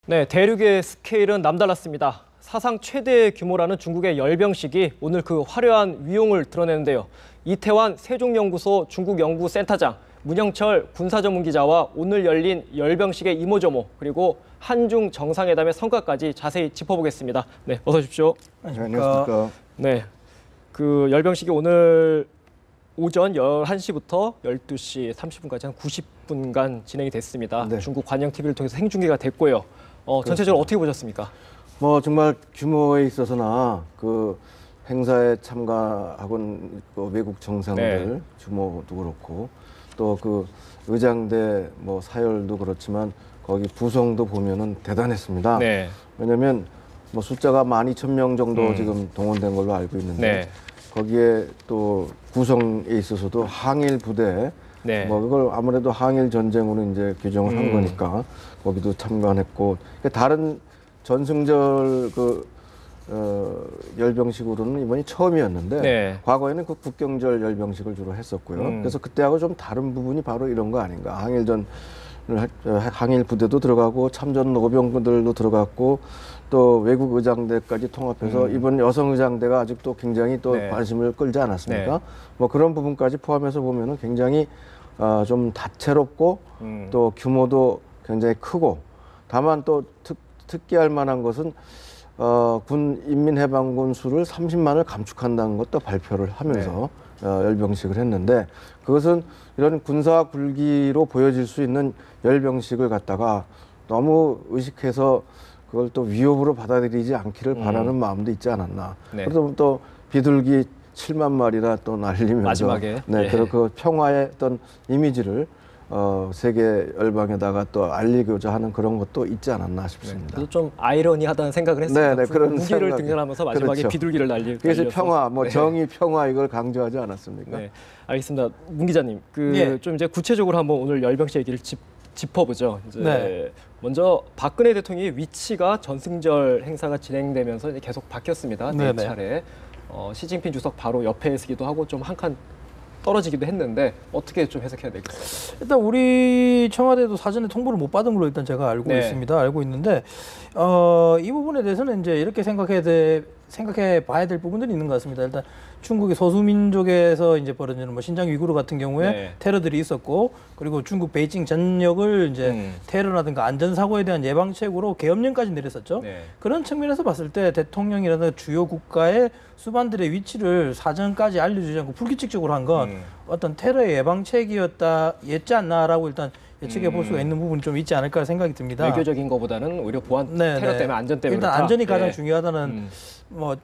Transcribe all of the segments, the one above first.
네, 대륙의 스케일은 남달랐습니다. 사상 최대 규모라는 중국의 열병식이 오늘 그 화려한 위용을 드러내는데요. 이태환 세종연구소 중국연구센터장, 문영철 군사전문기자와 오늘 열린 열병식의 이모저모, 그리고 한중 정상회담의 성과까지 자세히 짚어보겠습니다. 네, 어서 오십시오. 안녕하십니까. 네, 그 열병식이 오늘 오전 11시부터 12시 30분까지 한 90분간 진행이 됐습니다. 네. 중국 관영TV를 통해서 생중계가 됐고요. 전체적으로 어떻게 보셨습니까? 뭐 정말 규모에 있어서나 그 행사에 참가하곤 외국 정상들 네. 규모도 그렇고 또 그 의장대 뭐 사열도 그렇지만 거기 구성도 보면은 대단했습니다. 네. 왜냐하면 뭐 숫자가 12,000명 정도 지금 동원된 걸로 알고 있는데 네. 거기에 또 구성에 있어서도 항일 부대 네. 뭐 그걸 아무래도 항일 전쟁으로 이제 규정을 한 거니까 거기도 참관했고 다른 전승절 열병식으로는 이번이 처음이었는데 네. 과거에는 그 국경절 열병식을 주로 했었고요. 그래서 그때하고 좀 다른 부분이 바로 이런 거 아닌가. 항일 부대도 들어가고 참전 노병들도 들어갔고 또 외국 의장대까지 통합해서 이번 여성 의장대가 아직도 굉장히 또 네. 관심을 끌지 않았습니까? 네. 뭐 그런 부분까지 포함해서 보면은 굉장히 좀 다채롭고 또 규모도 굉장히 크고 다만 또 특기할 만한 것은 군 인민해방군 수를 30만을 감축한다는 것도 발표를 하면서 열병식을 했는데 그것은 이런 군사 굴기로 보여질 수 있는 열병식을 갖다가 너무 의식해서 그걸 또 위협으로 받아들이지 않기를 바라는 마음도 있지 않았나. 네. 그래서 또 비둘기 7만 마리나 또 날리면서 마지막에. 네, 예. 그 평화의 어떤 이미지를 세계 열방에다가 또 알리고자 하는 그런 것도 있지 않았나 싶습니다. 그래서 좀 아이러니하다는 생각을 했습니다. 네, 그런 무기를 생각이. 등장하면서 마지막에 그렇죠. 비둘기를 그래서 날려서. 평화, 뭐 네. 정의, 평화 이걸 강조하지 않았습니까? 네, 알겠습니다. 문 기자님, 예. 좀 이제 구체적으로 한번 오늘 열병식 얘기를 짚어보죠. 이제 네. 먼저 박근혜 대통령의 위치가 전승절 행사가 진행되면서 이제 계속 바뀌었습니다. 네 네네. 차례. 시진핑 주석 바로 옆에 서기도 하고 좀 한 칸 떨어지기도 했는데 어떻게 좀 해석해야 되겠어요? 일단 우리 청와대도 사전에 통보를 못 받은 걸로 일단 제가 알고 네. 있습니다. 알고 있는데 이 부분에 대해서는 이제 이렇게 생각해 봐야 될 부분들이 있는 것 같습니다. 일단 중국의 소수민족에서 이제 벌어지는 뭐 신장 위구르 같은 경우에 네. 테러들이 있었고 그리고 중국 베이징 전역을 이제 테러라든가 안전사고에 대한 예방책으로 계엄령까지 내렸었죠. 네. 그런 측면에서 봤을 때 대통령이라든가 주요 국가의 수반들의 위치를 사전까지 알려주지 않고 불규칙적으로 한 건 어떤 테러의 예방책이었지 않나라고 일단 예측해 볼 수가 있는 부분이 좀 있지 않을까 생각이 듭니다. 외교적인 것보다는 오히려 보안 네, 테러 네. 때문에 안전 때문에 일단 그렇다. 안전이 가장 예. 중요하다는 뭐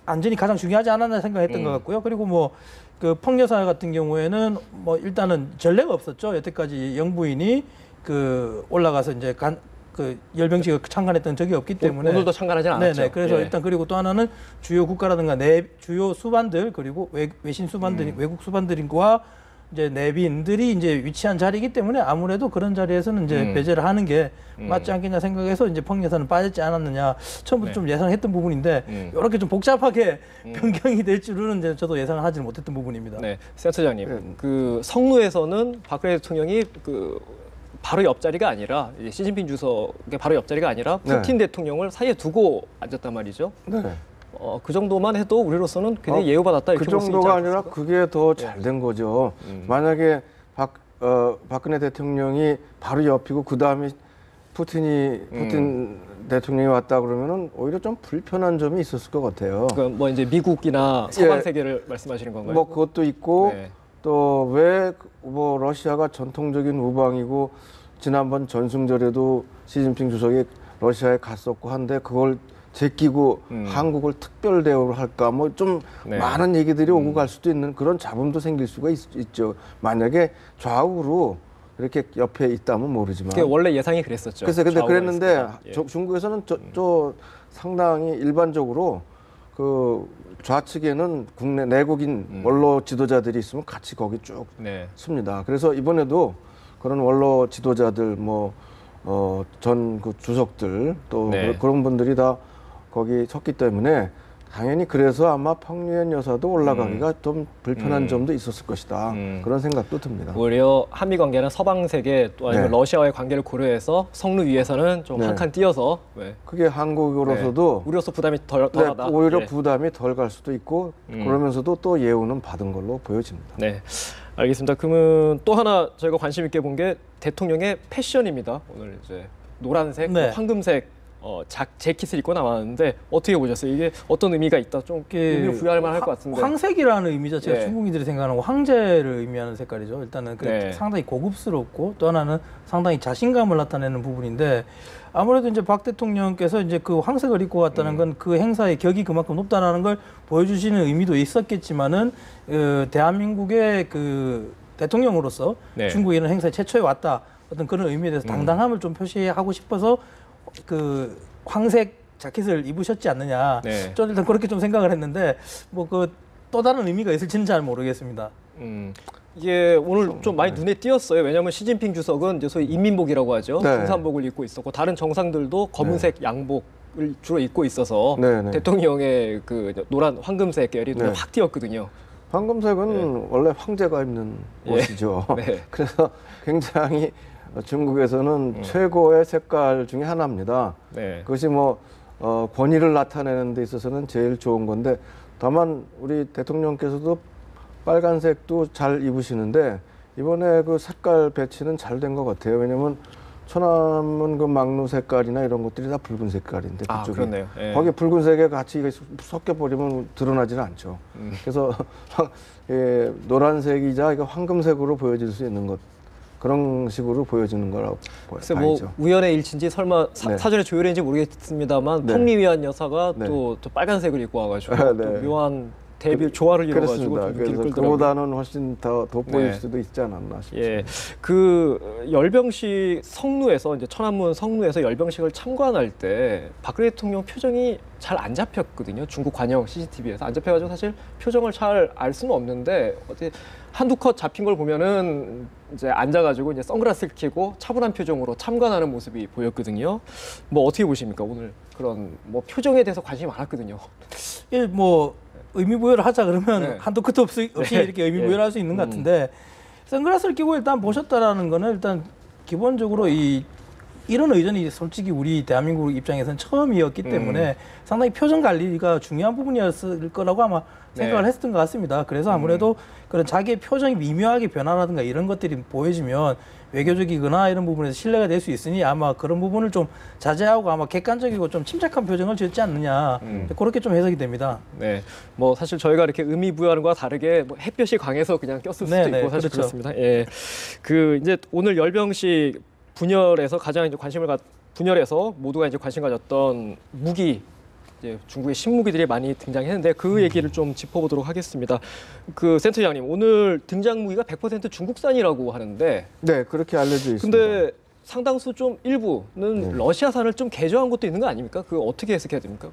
안전이 가장 중요하지 않았나 생각했던 것 같고요. 그리고 뭐 그 펑여사 같은 경우에는 뭐 일단은 전례가 없었죠. 여태까지 영부인이 그 올라가서 이제 그 열병식에 참관했던 적이 없기 때문에 오늘도 참관하지 않았죠. 네네. 그래서 예. 일단 그리고 또 하나는 주요 국가라든가 주요 수반들 그리고 외신 수반들 외국 수반들과 이제 내빈들이 이제 위치한 자리이기 때문에 아무래도 그런 자리에서는 이제 배제를 하는 게 맞지 않겠냐 생각해서 이제 펑여사는 빠졌지 않았느냐 처음부터 네. 좀 예상했던 부분인데 이렇게 좀 복잡하게 변경이 될 줄은 이제 저도 예상을 하지 못했던 부분입니다. 네, 센터장님, 그 성루에서는 박근혜 대통령이 그 바로 옆자리가 아니라 이제 시진핑 주석의 바로 옆자리가 아니라 푸틴 대통령을 사이에 두고 앉았단 말이죠. 네. 그 정도만 해도 우리로서는 굉장히 예우받았다 이렇게 그 볼 수 있지 정도가 아니라 않겠습니까? 그게 더 잘 된 거죠. 만약에 박근혜 대통령이 바로 옆이고 그 다음에 푸틴 대통령이 왔다 그러면은 오히려 좀 불편한 점이 있었을 것 같아요. 그러니까 뭐 이제 미국이나 서방 세계를 말씀하시는 건가요? 뭐 그것도 있고 네. 또 왜 뭐 러시아가 전통적인 우방이고 지난번 전승절에도 시진핑 주석이 러시아에 갔었고 한데 그걸 제끼고 한국을 특별 대우를 할까 뭐 좀 네. 많은 얘기들이 오고 갈 수도 있는 그런 잡음도 생길 수가 있죠. 만약에 좌우로 이렇게 옆에 있다면 모르지만. 그게 원래 예상이 그랬었죠. 그래서 근데 좌우가 그랬는데 있으니까. 예. 중국에서는 저 상당히 일반적으로 그 좌측에는 국내 내국인 원로 지도자들이 있으면 같이 거기 쭉 네. 씁니다. 그래서 이번에도 그런 원로 지도자들 전 그 주석들 또 네. 그런 분들이 다 거기 섰기 때문에 당연히 그래서 아마 펑유엔 여사도 올라가기가 좀 불편한 점도 있었을 것이다. 그런 생각도 듭니다. 오히려 한미 관계는 서방 세계 또 아니면 네. 러시아와의 관계를 고려해서 성루 위에서는 좀 네. 한 칸 띄어서 네. 그게 한국으로서도 우리로서 부담이 네, 덜하다. 오히려 네. 부담이 덜 갈 수도 있고 그러면서도 또 예우는 받은 걸로 보여집니다. 네, 알겠습니다. 그러면 또 하나 저희가 관심 있게 본 게 대통령의 패션입니다. 오늘 이제 노란색, 네. 황금색 재킷을 입고 나왔는데 어떻게 보셨어요? 이게 어떤 의미가 있다? 좀 의미 부여할 만할 것 같은데. 황색이라는 의미 자체가 네. 중국인들이 생각하는 황제를 의미하는 색깔이죠. 일단은 그 네. 상당히 고급스럽고 또 하나는 상당히 자신감을 나타내는 부분인데 아무래도 이제 박 대통령께서 이제 그 황색을 입고 왔다는 건 그 행사의 격이 그만큼 높다는 걸 보여주시는 의미도 있었겠지만은 대한민국의 그 대통령으로서 네. 중국에 이런 행사에 최초에 왔다 어떤 그런 의미에 대해서 당당함을 좀 표시하고 싶어서 그 황색 자켓을 입으셨지 않느냐. 네. 저는 일단 그렇게 좀 생각을 했는데 뭐 그 또 다른 의미가 있을지는 잘 모르겠습니다. 이게 오늘 좀 많이 눈에 띄었어요. 왜냐하면 시진핑 주석은 이제 소위 인민복이라고 하죠. 네. 등산복을 입고 있었고 다른 정상들도 검은색 양복을 주로 입고 있어서 네, 네. 대통령의 그 노란 황금색 계열이 눈에 네. 확 띄었거든요. 황금색은 원래 황제가 입는 예. 옷이죠. 네. 그래서 굉장히 중국에서는 최고의 색깔 중에 하나입니다. 네. 그것이 뭐 권위를 나타내는 데 있어서는 제일 좋은 건데 다만 우리 대통령께서도 빨간색도 잘 입으시는데 이번에 그 색깔 배치는 잘 된 것 같아요. 왜냐하면 천안문 그 막루 색깔이나 이런 것들이 다 붉은 색깔인데 아, 그쪽이 그렇네요. 예. 거기 붉은색에 같이 이게 섞여 버리면 드러나지는 않죠. 그래서 예, 노란색이자 이거 황금색으로 보여질 수 있는 것 그런 식으로 보여지는 거라고 글쎄 뭐 봐야죠. 우연의 일치인지 설마 네. 사전에 조율인지 모르겠습니다만 네. 펑리위안 여사가 네. 또 빨간색을 입고 와가지고 네. 또 묘한 대비 조화를 이뤄가지고 그렇습니다. 좀 눈길을 그래서 끌더라고요. 그보다는 훨씬 더 돋보일 네. 수도 있지 않았나 싶습니다. 예, 그 열병식 성루에서 이제 천안문 성루에서 열병식을 참관할 때 박근혜 대통령 표정이 잘 안 잡혔거든요. 중국 관영 CCTV에서 안 잡혀가지고 사실 표정을 잘 알 수는 없는데 어디 한두 컷 잡힌 걸 보면은 이제 앉아가지고 이제 선글라스를 끼고 차분한 표정으로 참관하는 모습이 보였거든요. 뭐 어떻게 보십니까? 오늘 그런 뭐 표정에 대해서 관심이 많았거든요. 예, 뭐 의미 부여를 하자 그러면 네. 한도 끝도 없이 네. 이렇게 의미 예. 부여를 할 수 있는 것 같은데 선글라스를 끼고 일단 보셨다라는 거는 일단 기본적으로 이런 의전이 솔직히 우리 대한민국 입장에서는 처음이었기 때문에 상당히 표정 관리가 중요한 부분이었을 거라고 아마 생각을 네. 했던 것 같습니다. 그래서 아무래도 그런 자기의 표정이 미묘하게 변화라든가 이런 것들이 보여지면 외교적이거나 이런 부분에서 신뢰가 될 수 있으니 아마 그런 부분을 좀 자제하고 아마 객관적이고 좀 침착한 표정을 지었지 않느냐 그렇게 좀 해석이 됩니다. 네, 뭐 사실 저희가 이렇게 의미 부여하는 거와 다르게 뭐 햇볕이 강해서 그냥 꼈을 수도 네, 있고 네, 사실 그렇죠. 그렇습니다. 예, 그 이제 오늘 열병식 분열에서 가장 이제 분열에서 모두가 이제 관심 가졌던 무기. 이제 중국의 신무기들이 많이 등장했는데 그 얘기를 좀 짚어보도록 하겠습니다. 그 센터장님 오늘 등장 무기가 100% 중국산이라고 하는데, 네, 그렇게 알려져 있습니다. 근데 상당수 좀 일부는 러시아산을 좀 개조한 것도 있는 거 아닙니까? 그 어떻게 해석해야 됩니까?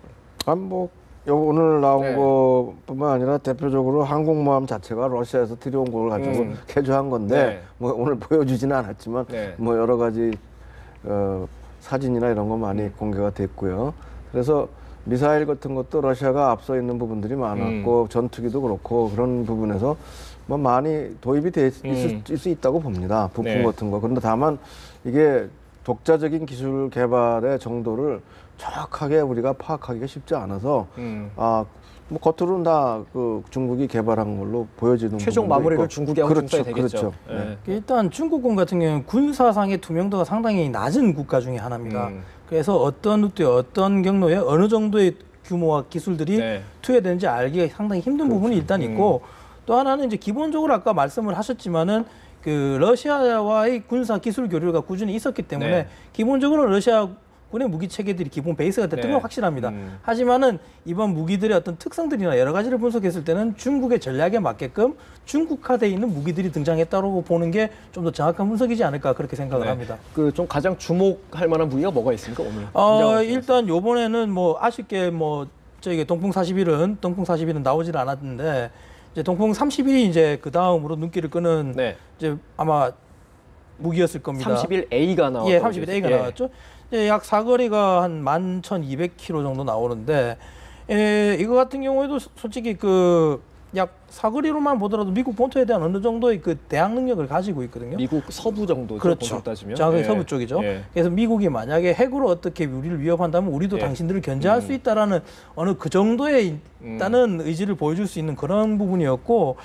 뭐 오늘 나온 네. 것뿐만 아니라 대표적으로 항공모함 자체가 러시아에서 들여온 걸 가지고 개조한 건데 네. 뭐 오늘 보여주지는 않았지만 네. 뭐 여러 가지 사진이나 이런 거 많이 공개가 됐고요. 그래서 미사일 같은 것도 러시아가 앞서 있는 부분들이 많았고 전투기도 그렇고 그런 부분에서 뭐 많이 도입이 있을 수 있다고 봅니다. 부품 네. 같은 거. 그런데 다만 이게 독자적인 기술 개발의 정도를 정확하게 우리가 파악하기가 쉽지 않아서 뭐 겉으로는 다 그 중국이 개발한 걸로 보여지는 최종 부분도 마무리를 있고. 중국이 하고 그렇죠, 중국이 되겠죠. 그렇죠. 네. 일단 중국군 같은 경우는 군사상의 투명도가 상당히 낮은 국가 중에 하나입니다. 그래서 어떤 루트에 어떤 경로에 어느 정도의 규모와 기술들이 네. 투여되는지 알기가 상당히 힘든 부분이 일단 있고 또 하나는 이제 기본적으로 아까 말씀을 하셨지만은 그 러시아와의 군사 기술 교류가 꾸준히 있었기 때문에 네. 기본적으로 러시아 군의 무기 체계들이 기본 베이스가 됐던 네. 건 확실합니다. 하지만은 이번 무기들의 어떤 특성들이나 여러 가지를 분석했을 때는 중국의 전략에 맞게끔 중국화되어 있는 무기들이 등장했다고 보는 게 좀 더 정확한 분석이지 않을까 그렇게 생각을 네. 합니다. 그 좀 가장 주목할 만한 무기가 뭐가 있습니까 오늘? 일단 요번에는 뭐 아쉽게 뭐 저희 동풍 41은 나오질 않았는데 이제 동풍 31이 이제 그 다음으로 눈길을 끄는 네. 이제 아마 무기였을 겁니다. 31A가 나왔죠. 예, 31A가 나왔죠. 이제 약 사거리가 한 11,200km 정도 나오는데 이거 같은 경우에도 솔직히 그 약 사거리로만 보더라도 미국 본토에 대한 어느 정도의 그 대항 능력을 가지고 있거든요. 미국 서부 정도죠. 그렇죠. 본토로 따지면. 정확하게 예. 서부 쪽이죠. 예. 그래서 미국이 만약에 핵으로 어떻게 우리를 위협한다면 우리도 예. 당신들을 견제할 수 있다라는 어느 그 정도의 있다는 의지를 보여줄 수 있는 그런 부분이었고,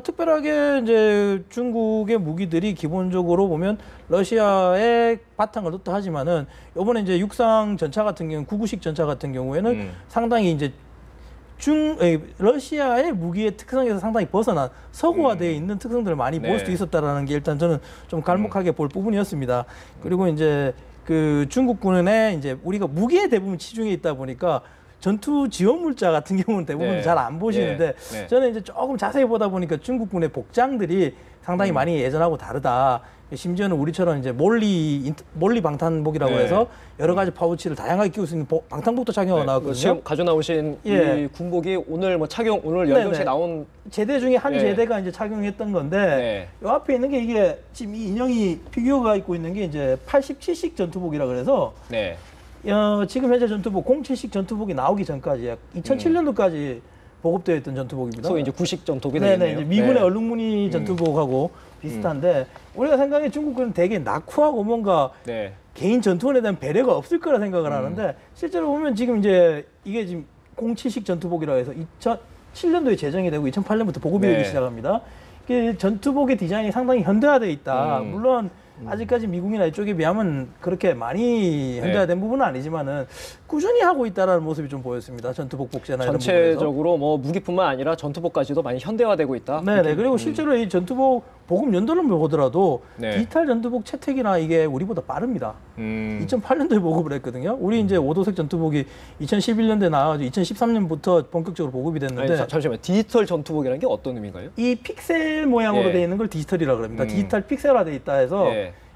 특별하게 이제 중국의 무기들이 기본적으로 보면 러시아의 바탕을 뒀다 하지만은 이번에 이제 육상 전차 같은 경우, 구구식 전차 같은 경우에는 상당히 이제 러시아의 무기의 특성에서 상당히 벗어난 서구화되어 있는 특성들을 많이 볼 수도 있었다라는 게 일단 저는 좀 갈목하게 볼 부분이었습니다. 그리고 이제 그 중국군의 이제 우리가 무기에 대부분 치중해 있다 보니까 전투 지원 물자 같은 경우는 대부분 잘 안 보시는데 저는 이제 조금 자세히 보다 보니까 중국군의 복장들이 상당히 많이 예전하고 다르다. 심지어는 우리처럼 이제 몰리 방탄복이라고 해서 여러 가지 파우치를 다양하게 끼울 수 있는 방탄복도 착용하고 나왔거든요. 지금 가져 나오신 이 군복이 오늘 뭐 착용 오늘 열병시에 나온 제대 중에 한 제대가 이제 착용했던 건데 요 앞에 있는 게 이게 지금 이 인형이 피규어가 입고 있는 게 이제 87식 전투복이라 그래서 지금 현재 전투복 07식 전투복이 나오기 전까지 2007년도까지 보급되어 있던 전투복입니다. 소위 이제 구식 전투복이 되겠네요. 이제 미군의 얼룩무늬 전투복하고 비슷한데 우리가 생각해 중국은 되게 낙후하고 뭔가 개인 전투원에 대한 배려가 없을 거라 생각을 하는데 실제로 보면 지금 이제 이게 지금 07식 전투복이라고 해서 2007년도에 제정이 되고 2008년부터 보급이 되기 시작합니다. 이게 전투복의 디자인이 상당히 현대화되어 있다. 물론 아직까지 미국이나 이쪽에 비하면 그렇게 많이 현대화된 부분은 아니지만은 꾸준히 하고 있다라는 모습이 좀 보였습니다. 전투복 복제나 이런 부분에서. 전체적으로 뭐 무기뿐만 아니라 전투복까지도 많이 현대화되고 있다. 네네. 그리고 실제로 이 전투복 보급 연도를 보더라도 디지털 전투복 채택이나 이게 우리보다 빠릅니다. 2008년도에 보급을 했거든요. 우리 이제 5도색 전투복이 2011년도에 나와가지고 2013년부터 본격적으로 보급이 됐는데. 아니, 잠시만요. 디지털 전투복이라는 게 어떤 의미인가요? 이 픽셀 모양으로 되어 있는 걸 디지털이라고 합니다. 디지털 픽셀화되어 있다 해서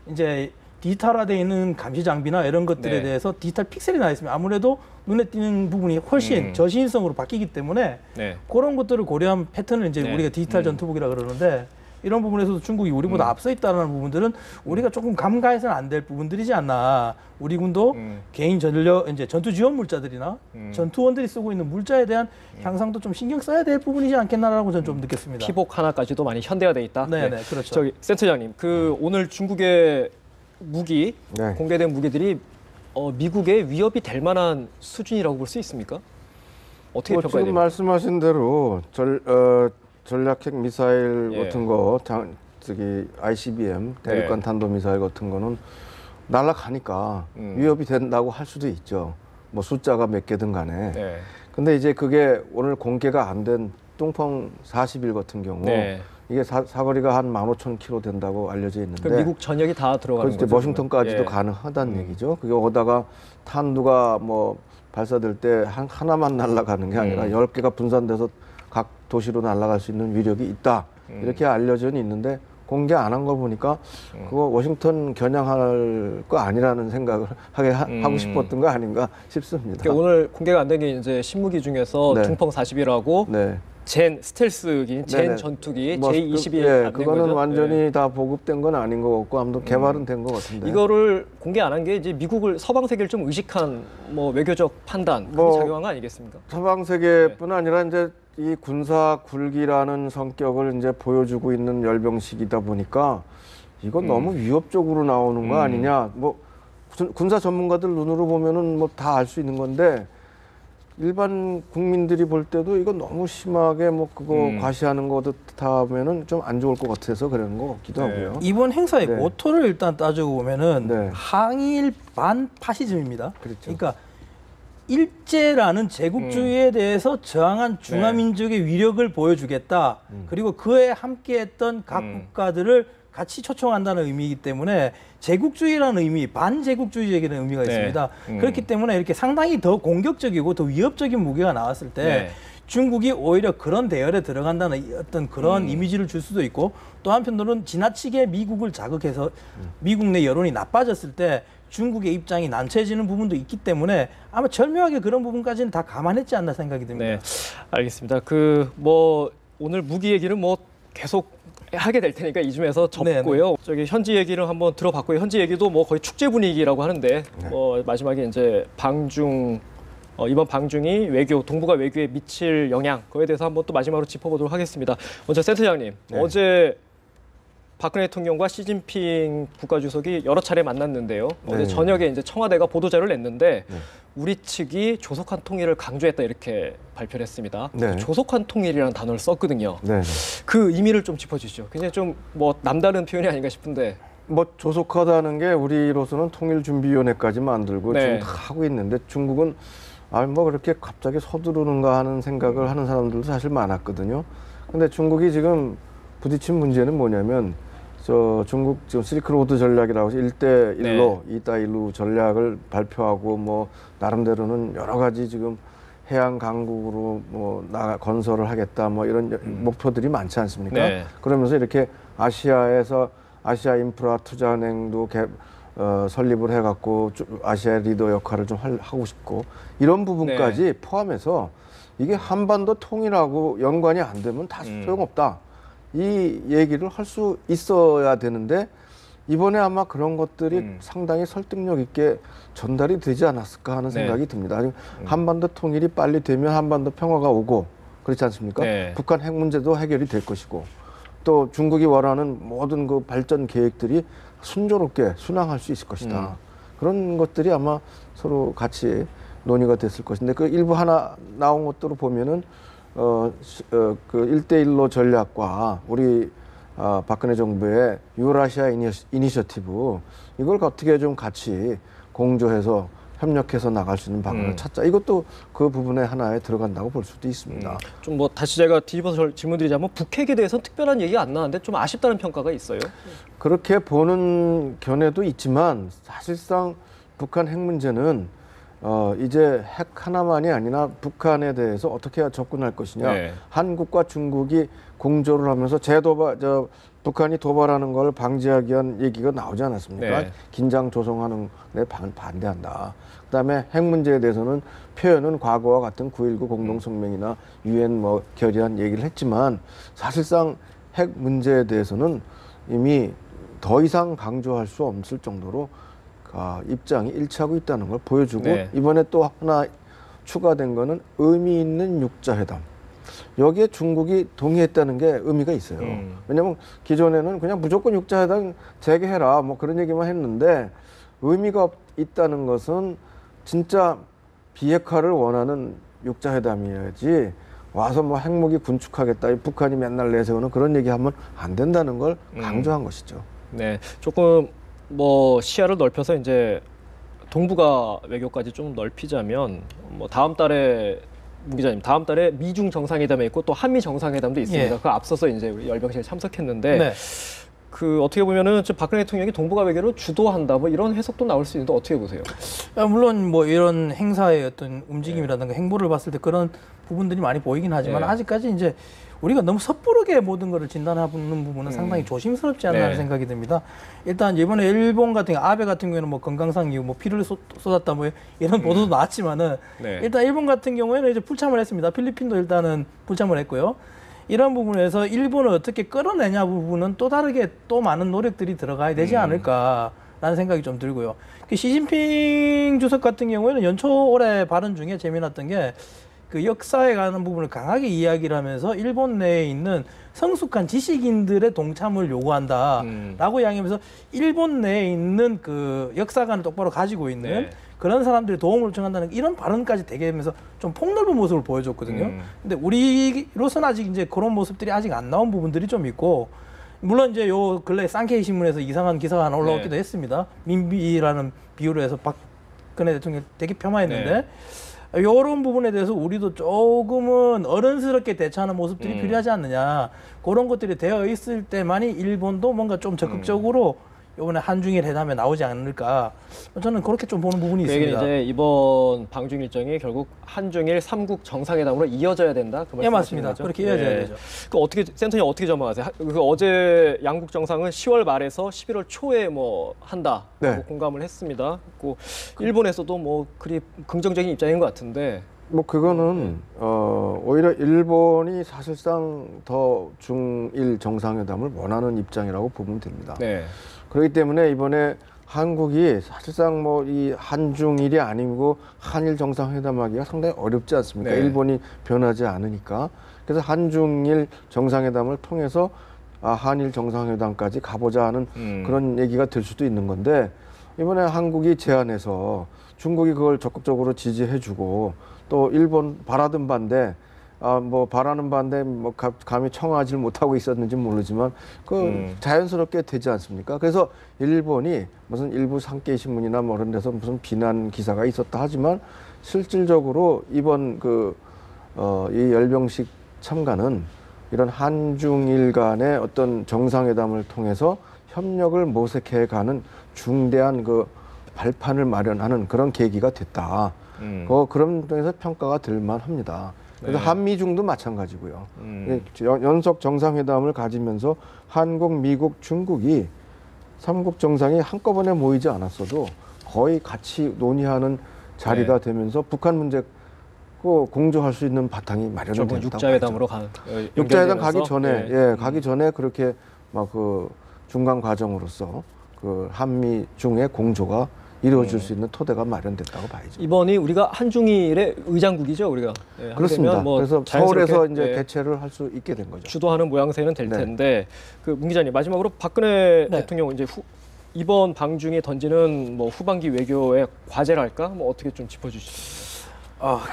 이제 디지털화되어 있는 감시 장비나 이런 것들에 대해서 디지털 픽셀이 나 있으면 아무래도 눈에 띄는 부분이 훨씬 저시인성으로 바뀌기 때문에 그런 것들을 고려한 패턴을 이제 우리가 디지털 전투복이라 그러는데 이런 부분에서도 중국이 우리보다 앞서 있다는 부분들은 우리가 조금 감가해서는 안 될 부분들이지 않나. 우리 군도 개인 전력 이제 전투 지원 물자들이나 전투원들이 쓰고 있는 물자에 대한 향상도 좀 신경 써야 될 부분이지 않겠나라고 저는 좀 느꼈습니다. 피복 하나까지도 많이 현대화돼 있다. 네네, 그렇죠. 저기 센터장님, 오늘 중국의 무기 공개된 무기들이 미국의 위협이 될 만한 수준이라고 볼 수 있습니까? 어떻게 평가해야 지금 됩니까? 말씀하신 대로 전략핵 미사일 같은 거, 저기 ICBM 대륙간 탄도 미사일 같은 거는 날아가니까 위협이 된다고 할 수도 있죠. 뭐 숫자가 몇 개든 간에. 근데 이제 그게 오늘 공개가 안 된 뚱펑 41 같은 경우 이게 사거리가 한 15,000km 된다고 알려져 있는데 미국 전역이 다 들어가는 거죠. 워싱턴까지도 가능하다는 얘기죠. 그게 거기다가 탄두가 뭐 발사될 때 하나만 날아가는 게 아니라 10개가 분산돼서 각 도시로 날아갈 수 있는 위력이 있다. 이렇게 알려져 있는데 공개 안 한 거 보니까 그거 워싱턴 겨냥할 거 아니라는 생각을 하고 싶었던 거 아닌가 싶습니다. 그러니까 오늘 공개가 안 된 게 이제 신무기 중에서 둥펑 40이라고 젠 스텔스기, 젠 전투기, 뭐, J-22 그거는 완전히 다 보급된 건 아닌 것 같고 아무튼 개발은 된 것 같은데. 이거를 공개 안 한 게 이제 미국을 서방 세계를 좀 의식한 뭐 외교적 판단 그게 작용한 거 아니겠습니까? 서방 세계뿐 아니라 이제 이 군사 굴기라는 성격을 이제 보여주고 있는 열병식이다 보니까 이건 너무 위협적으로 나오는 거 아니냐. 뭐 군사 전문가들 눈으로 보면은 뭐 다 알 수 있는 건데 일반 국민들이 볼 때도 이거 너무 심하게 뭐 그거 과시하는 거 듯하면은 좀 안 좋을 것 같아서 그러는 것 같기도 하고요. 이번 행사의 모토를 일단 따지고 보면은 항일 반 파시즘입니다. 그러니까 일제라는 제국주의에 대해서 저항한 중화민족의 위력을 보여주겠다. 그리고 그에 함께했던 각 국가들을 같이 초청한다는 의미이기 때문에 제국주의라는 의미, 반제국주의적인 의미가 있습니다. 그렇기 때문에 이렇게 상당히 더 공격적이고 더 위협적인 무기가 나왔을 때 중국이 오히려 그런 대열에 들어간다는 어떤 그런 이미지를 줄 수도 있고 또 한편으로는 지나치게 미국을 자극해서 미국 내 여론이 나빠졌을 때 중국의 입장이 난처해지는 부분도 있기 때문에 아마 절묘하게 그런 부분까지는 다 감안했지 않나 생각이 듭니다. 알겠습니다. 뭐 오늘 무기 얘기는 뭐 계속 하게 될 테니까 이쯤에서 접고요. 저기 현지 얘기를 한번 들어봤고요. 현지 얘기도 뭐 거의 축제 분위기라고 하는데 뭐 마지막에 이제 방중 이번 방중이 외교, 동북아 외교에 미칠 영향, 그에 대해서 한번 또 마지막으로 짚어보도록 하겠습니다. 먼저 센터장님, 네. 어제 박근혜 대통령과 시진핑 국가주석이 여러 차례 만났는데요. 어제 네. 저녁에 이제 청와대가 보도자료를 냈는데 네. 우리 측이 조속한 통일을 강조했다 이렇게 발표를 했습니다. 네. 조속한 통일이라는 단어를 썼거든요. 네. 그 의미를 좀 짚어주시죠. 굉장히 좀 뭐 남다른 표현이 아닌가 싶은데. 뭐 조속하다는 게 우리로서는 통일준비위원회까지 만들고 네. 지금 다 하고 있는데 중국은 뭐 그렇게 갑자기 서두르는가 하는 생각을 하는 사람들도 사실 많았거든요. 근데 중국이 지금 부딪힌 문제는 뭐냐면 중국 지금 실크로드 전략이라고 해서 1대1로 네. 2대1로 전략을 발표하고 뭐 나름대로는 여러 가지 지금 해양 강국으로 뭐 건설을 하겠다 뭐 이런 목표들이 많지 않습니까? 네. 그러면서 이렇게 아시아에서 아시아 인프라 투자은행도 설립을 해갖고 아시아 리더 역할을 좀 하고 싶고 이런 부분까지 포함해서 이게 한반도 통일하고 연관이 안 되면 다 소용없다. 이 얘기를 할 수 있어야 되는데 이번에 아마 그런 것들이 상당히 설득력 있게 전달이 되지 않았을까 하는 생각이 듭니다. 한반도 통일이 빨리 되면 한반도 평화가 오고 그렇지 않습니까? 네. 북한 핵 문제도 해결이 될 것이고 또 중국이 원하는 모든 그 발전 계획들이 순조롭게 순항할 수 있을 것이다. 그런 것들이 아마 서로 같이 논의가 됐을 것인데 그 일부 하나 나온 것들을 보면은 그 1대1로 전략과 우리 박근혜 정부의 유라시아 이니셔티브 이걸 어떻게 좀 같이 공조해서 협력해서 나갈 수 있는 방안을 찾자. 이것도 그 부분에 하나에 들어간다고 볼 수도 있습니다. 좀 뭐 다시 제가 뒤집어서 질문드리자면 북핵에 대해서는 특별한 얘기가 안 나왔는데 좀 아쉽다는 평가가 있어요. 그렇게 보는 견해도 있지만 사실상 북한 핵 문제는 이제 핵 하나만이 아니라 북한에 대해서 어떻게 접근할 것이냐. 네. 한국과 중국이 공조를 하면서 북한이 도발하는 걸 방지하기 위한 얘기가 나오지 않았습니까? 네. 긴장 조성하는 데 반대한다. 그다음에 핵 문제에 대해서는 표현은 과거와 같은 9.19 공동성명이나 유엔 뭐 결의안 얘기를 했지만 사실상 핵 문제에 대해서는 이미 더 이상 강조할 수 없을 정도로 입장이 일치하고 있다는 걸 보여주고 네. 이번에 또 하나 추가된 거는 의미 있는 육자회담. 여기에 중국이 동의했다는 게 의미가 있어요. 왜냐하면 기존에는 그냥 무조건 육자회담 재개해라 뭐 그런 얘기만 했는데 의미가 있다는 것은 진짜 비핵화를 원하는 육자회담이어야지 와서 뭐 핵무기 군축하겠다. 북한이 맨날 내세우는 그런 얘기하면 안 된다는 걸 강조한 것이죠. 네, 조금 뭐 시야를 넓혀서 이제 동북아 외교까지 좀 넓히자면 뭐 다음 달에 문 기자님 다음 달에 미중 정상회담이 있고 또 한미 정상회담도 있습니다. 예. 그 앞서서 이제 우리 열병식에 참석했는데 네. 그 어떻게 보면은 지금 박근혜 대통령이 동북아 외교를 주도한다 뭐 이런 해석도 나올 수 있는데 어떻게 보세요? 물론 뭐 이런 행사의 어떤 움직임이라든가 행보를 봤을 때 그런 부분들이 많이 보이긴 하지만 네. 아직까지 이제 우리가 너무 섣부르게 모든 것을 진단하는 부분은 상당히 조심스럽지 않나 하는 네. 생각이 듭니다. 일단 이번에 일본 같은 경우 아베 같은 경우에는 뭐 건강상 이유 뭐 피를 쏟았다 뭐 이런 보도도 나왔지만은 네. 일단 일본 같은 경우에는 이제 불참을 했습니다. 필리핀도 일단은 불참을 했고요. 이런 부분에서 일본을 어떻게 끌어내냐 부분은 또 다르게 또 많은 노력들이 들어가야 되지 않을까라는 생각이 좀 들고요. 시진핑 주석 같은 경우에는 연초 올해 발언 중에 재미났던 게 그 역사에 관한 부분을 강하게 이야기를 하면서 일본 내에 있는 성숙한 지식인들의 동참을 요구한다라고 이야기하면서 일본 내에 있는 그 역사관을 똑바로 가지고 있는 네. 그런 사람들이 도움을 요청한다는 이런 발언까지 되게 하면서 좀 폭넓은 모습을 보여줬거든요. 근데 우리로서는 아직 이제 그런 모습들이 아직 안 나온 부분들이 좀 있고, 물론 이제 요 근래 쌍케이 신문에서 이상한 기사가 하나 올라오기도 네. 했습니다. 민비라는 비유로 해서 박근혜 대통령 되게 폄하했는데 네. 이런 부분에 대해서 우리도 조금은 어른스럽게 대처하는 모습들이 필요하지 않느냐. 그런 것들이 되어 있을 때만이 일본도 뭔가 좀 적극적으로 이번에 한중일 회담에 나오지 않을까. 저는 그렇게 좀 보는 부분이 그 얘기는 있습니다. 이제 이번 방중 일정이 결국 한중일 3국 정상회담으로 이어져야 된다. 그 예, 말씀하시는 맞습니다. 거죠? 그렇게 이어져야 되죠. 그 어떻게 센터님 어떻게 전망하세요? 그 어제 양국 정상은 10월 말에서 11월 초에 뭐 한다라고 네. 공감을 했습니다. 그 일본에서도 뭐 그리 긍정적인 입장인 것 같은데. 뭐 그거는 오히려 일본이 사실상 더 중일 정상회담을 원하는 입장이라고 보면 됩니다. 네. 그렇기 때문에 이번에 한국이 사실상 뭐 이 한중일이 아니고 한일 정상회담하기가 상당히 어렵지 않습니까? 네. 일본이 변하지 않으니까. 그래서 한중일 정상회담을 통해서 한일 정상회담까지 가보자 하는 그런 얘기가 될 수도 있는 건데 이번에 한국이 제안해서 중국이 그걸 적극적으로 지지해주고 또 일본 바라던 반대 뭐 바라는 반대 뭐 감히 청하지 못하고 있었는지 모르지만 그 자연스럽게 되지 않습니까? 그래서 일본이 무슨 일부 산케이 신문이나 뭐 그런 데서 무슨 비난 기사가 있었다 하지만 실질적으로 이번 이 열병식 참가는 이런 한중일 간의 어떤 정상회담을 통해서 협력을 모색해가는 중대한 그 발판을 마련하는 그런 계기가 됐다. 그런 점에서 평가가 될 만합니다. 그래서 네. 한미중도 마찬가지고요. 연속 정상회담을 가지면서 한국, 미국, 중국이 삼국 정상이 한꺼번에 모이지 않았어도 거의 같이 논의하는 자리가 되면서 북한 문제 공조할 수 있는 바탕이 마련이 됐다고 육자회담으로 육자회담 가기 전에 네. 가기 전에 그렇게 막 그 중간 과정으로서 그 한미 중의 공조가 이루어질 수 있는 토대가 마련됐다고 봐야죠. 이번이 우리가 한중일의 의장국이죠, 우리가. 예, 그렇습니다. 뭐 그래서 자연스럽게, 서울에서 이제 예, 개최를 할 수 있게 된 거죠. 주도하는 모양새는 될 네. 텐데 그 문 기자님 마지막으로 박근혜 네. 대통령 이제 이번 방중에 던지는 뭐 후반기 외교의 과제랄까 뭐 어떻게 좀 짚어주시죠?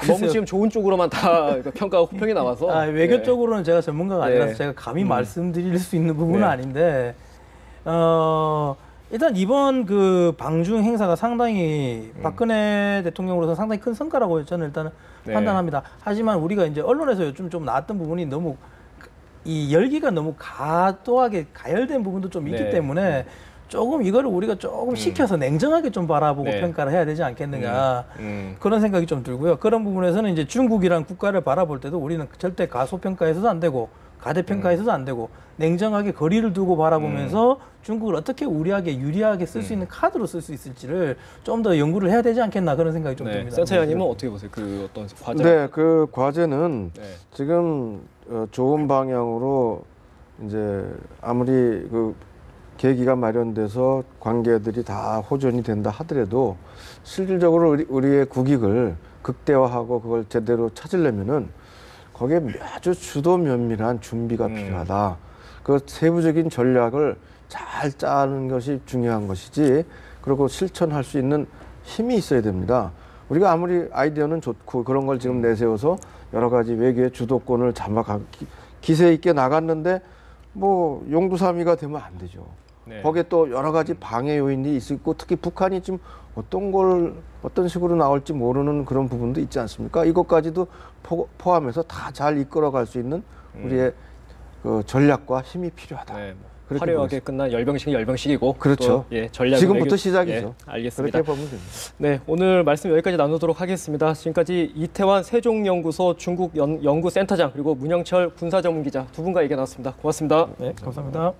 너무 지금 좋은 쪽으로만 다 평가가 호평이 나와서 외교 예. 쪽으로는 제가 전문가가 아니라서 네. 제가 감히 말씀드릴 수 있는 부분은 네. 아닌데 일단 이번 그 방중 행사가 상당히 박근혜 대통령으로서 상당히 큰 성과라고 저는 일단은 네. 판단합니다. 하지만 우리가 이제 언론에서 요즘 좀 나왔던 부분이 너무 이 열기가 너무 과도하게 가열된 부분도 좀 있기 네. 때문에 조금 이거를 우리가 조금 식혀서 냉정하게 좀 바라보고 네. 평가를 해야 되지 않겠느냐 그런 생각이 좀 들고요. 그런 부분에서는 이제 중국이란 국가를 바라볼 때도 우리는 절대 가소평가해서도 안 되고 가대평가해서도 안 되고 냉정하게 거리를 두고 바라보면서 중국을 어떻게 우리에게 유리하게 쓸 수 있는 카드로 쓸 수 있을지를 좀 더 연구를 해야 되지 않겠나 그런 생각이 좀 네. 듭니다. 센터 의원님은 어떻게 보세요? 그 어떤 과제? 네, 그 과제는 네. 지금 좋은 방향으로 이제 아무리 그 계기가 마련돼서 관계들이 다 호전이 된다 하더라도 실질적으로 우리의 국익을 극대화하고 그걸 제대로 찾으려면은 거기에 아주 주도 면밀한 준비가 필요하다. 그 세부적인 전략을 잘 짜는 것이 중요한 것이지 그리고 실천할 수 있는 힘이 있어야 됩니다. 우리가 아무리 아이디어는 좋고 그런 걸 지금 내세워서 여러 가지 외교의 주도권을 잡아가 기세 있게 나갔는데 뭐 용두사미가 되면 안 되죠. 네. 거기에 또 여러 가지 방해 요인이 있고 특히 북한이 지금 어떤 식으로 나올지 모르는 그런 부분도 있지 않습니까? 이것까지도 포함해서 다 잘 이끌어갈 수 있는 우리의 그 전략과 힘이 필요하다. 네, 뭐 그렇게 화려하게 끝난 열병식은 열병식이고 그렇죠. 또, 예, 전략은 지금부터 외교- 시작이죠. 예, 알겠습니다. 그렇게 보면 됩니다. 네, 오늘 말씀 여기까지 나누도록 하겠습니다. 지금까지 이태환 세종연구소 중국 연구센터장 그리고 문영철 군사전문기자 두 분과 얘기 나눴습니다. 고맙습니다. 네, 감사합니다.